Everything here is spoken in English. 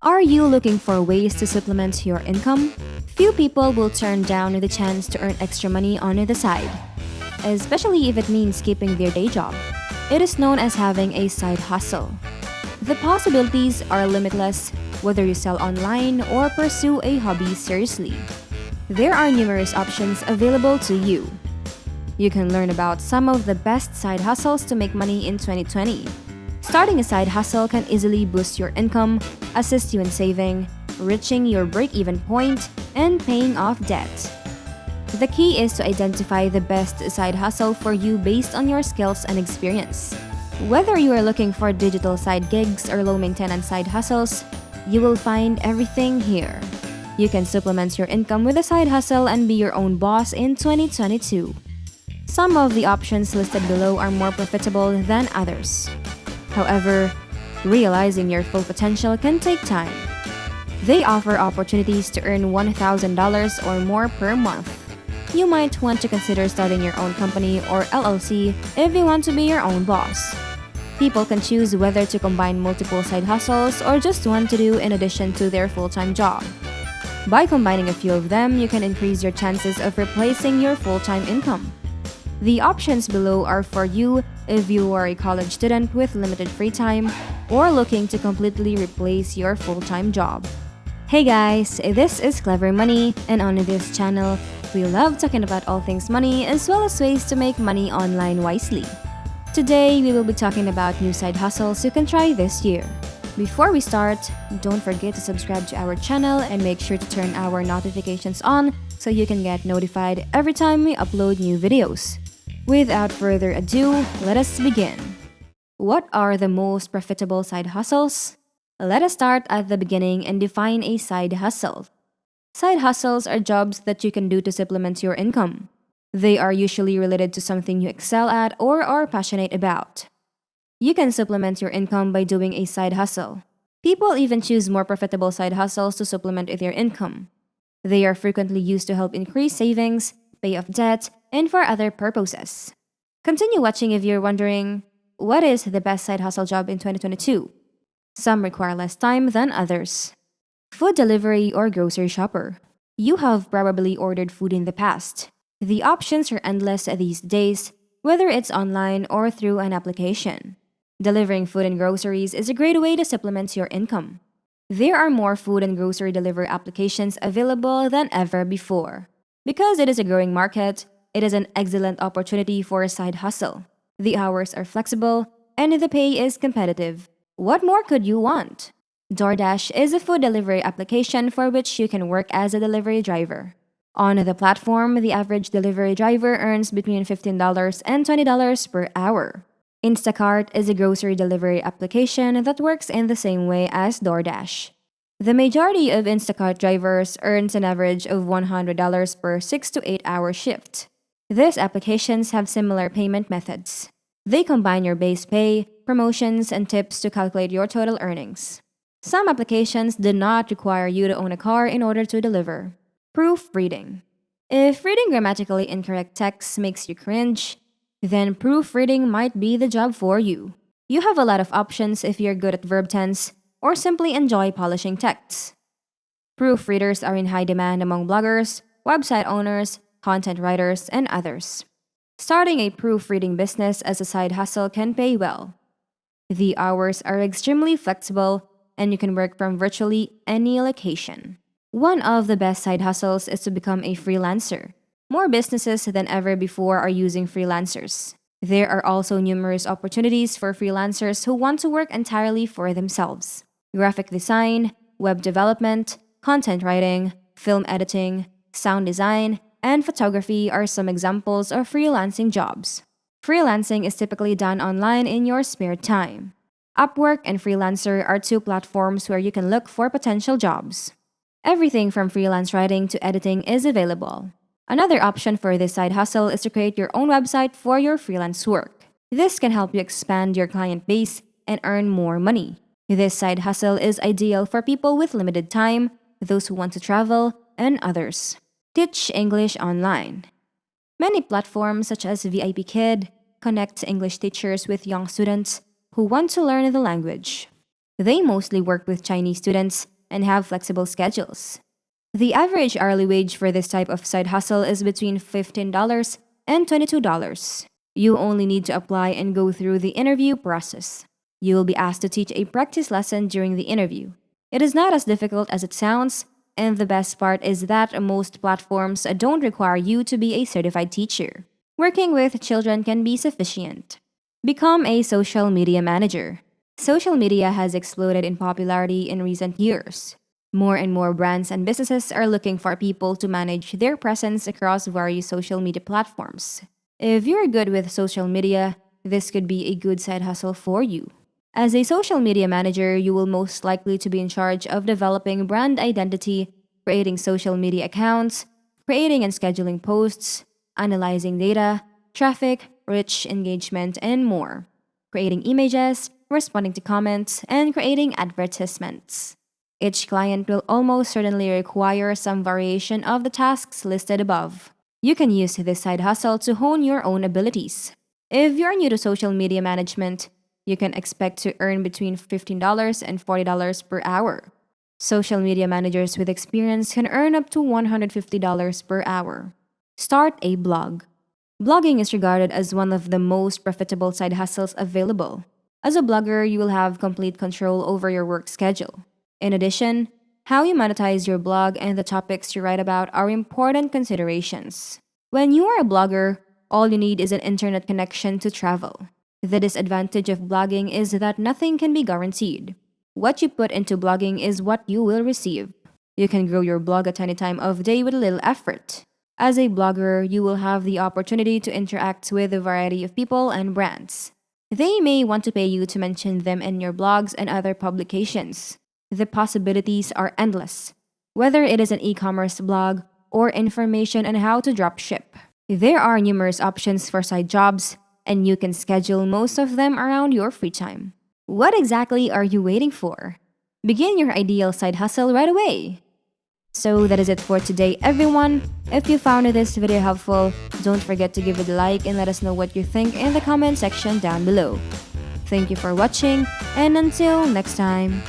Are you looking for ways to supplement your income? Few people will turn down the chance to earn extra money on the side, especially if it means keeping their day job. It is known as having a side hustle. The possibilities are limitless whether you sell online or pursue a hobby seriously. There are numerous options available to you. You can learn about some of the best side hustles to make money in 2020. Starting a side hustle can easily boost your income, assist you in saving, reaching your break-even point, and paying off debt. The key is to identify the best side hustle for you based on your skills and experience. Whether you are looking for digital side gigs or low-maintenance side hustles, you will find everything here. You can supplement your income with a side hustle and be your own boss in 2022. Some of the options listed below are more profitable than others. However, realizing your full potential can take time. They offer opportunities to earn $1,000 or more per month. You might want to consider starting your own company or LLC if you want to be your own boss. People can choose whether to combine multiple side hustles or just one to do in addition to their full-time job. By combining a few of them, you can increase your chances of replacing your full-time income. The options below are for you if you are a college student with limited free time or looking to completely replace your full-time job. Hey guys, this is Clever Money, and on this channel, we love talking about all things money as well as ways to make money online wisely. Today, we will be talking about new side hustles you can try this year. Before we start, don't forget to subscribe to our channel and make sure to turn our notifications on so you can get notified every time we upload new videos. Without further ado, let us begin. What are the most profitable side hustles? Let us start at the beginning and define a side hustle. Side hustles are jobs that you can do to supplement your income. They are usually related to something you excel at or are passionate about. You can supplement your income by doing a side hustle. People even choose more profitable side hustles to supplement their income. They are frequently used to help increase savings, pay off debt, and for other purposes. Continue watching if you're wondering, what is the best side hustle job in 2022? Some require less time than others. Food delivery or grocery shopper. You have probably ordered food in the past. The options are endless these days, whether it's online or through an application. Delivering food and groceries is a great way to supplement your income. There are more food and grocery delivery applications available than ever before. Because it is a growing market, it is an excellent opportunity for a side hustle. The hours are flexible, and the pay is competitive. What more could you want? Doordash is a food delivery application for which you can work as a delivery driver. On the platform, the average delivery driver earns between $15 and $20 per hour. Instacart is a grocery delivery application that works in the same way as Doordash. The majority of Instacart drivers earns an average of $100 per 6 to 8 hour shift. These applications have similar payment methods. They combine your base pay, promotions, and tips to calculate your total earnings. Some applications do not require you to own a car in order to deliver. Proofreading. If reading grammatically incorrect text makes you cringe, then proofreading might be the job for you. You have a lot of options if you're good at verb tense or simply enjoy polishing texts. Proofreaders are in high demand among bloggers, website owners, content writers, and others. Starting a proofreading business as a side hustle can pay well. The hours are extremely flexible, and you can work from virtually any location. One of the best side hustles is to become a freelancer. More businesses than ever before are using freelancers. There are also numerous opportunities for freelancers who want to work entirely for themselves. Graphic design, web development, content writing, film editing, sound design, and photography are some examples of freelancing jobs. Freelancing is typically done online in your spare time. Upwork and Freelancer are two platforms where you can look for potential jobs. Everything from freelance writing to editing is available. Another option for this side hustle is to create your own website for your freelance work. This can help you expand your client base and earn more money. This side hustle is ideal for people with limited time, those who want to travel, and others. Teach English online. Many platforms such as VIP Kid connect English teachers with young students who want to learn the language. They mostly work with Chinese students and have flexible schedules. The average hourly wage for this type of side hustle is between $15 and $22. You only need to apply and go through the interview process. You will be asked to teach a practice lesson during the interview. It is not as difficult as it sounds, and the best part is that most platforms don't require you to be a certified teacher. Working with children can be sufficient. Become a social media manager. Social media has exploded in popularity in recent years. More and more brands and businesses are looking for people to manage their presence across various social media platforms. If you're good with social media, this could be a good side hustle for you. As a social media manager, you will most likely to be in charge of developing brand identity, creating social media accounts, creating and scheduling posts, analyzing data, traffic, reach, engagement, and more. Creating images, responding to comments, and creating advertisements. Each client will almost certainly require some variation of the tasks listed above. You can use this side hustle to hone your own abilities. If you're new to social media management, you can expect to earn between $15 and $40 per hour. Social media managers with experience can earn up to $150 per hour. Start a blog. Blogging is regarded as one of the most profitable side hustles available. As a blogger, you will have complete control over your work schedule. In addition, how you monetize your blog and the topics you write about are important considerations. When you are a blogger, all you need is an internet connection to travel. The disadvantage of blogging is that nothing can be guaranteed. What you put into blogging is what you will receive. You can grow your blog at any time of day with a little effort. As a blogger, you will have the opportunity to interact with a variety of people and brands. They may want to pay you to mention them in your blogs and other publications. The possibilities are endless, whether it is an e-commerce blog or information on how to drop ship. There are numerous options for side jobs, and you can schedule most of them around your free time. What exactly are you waiting for? Begin your ideal side hustle right away. So that is it for today, everyone. If you found this video helpful, don't forget to give it a like and let us know what you think in the comment section down below. Thank you for watching, and until next time.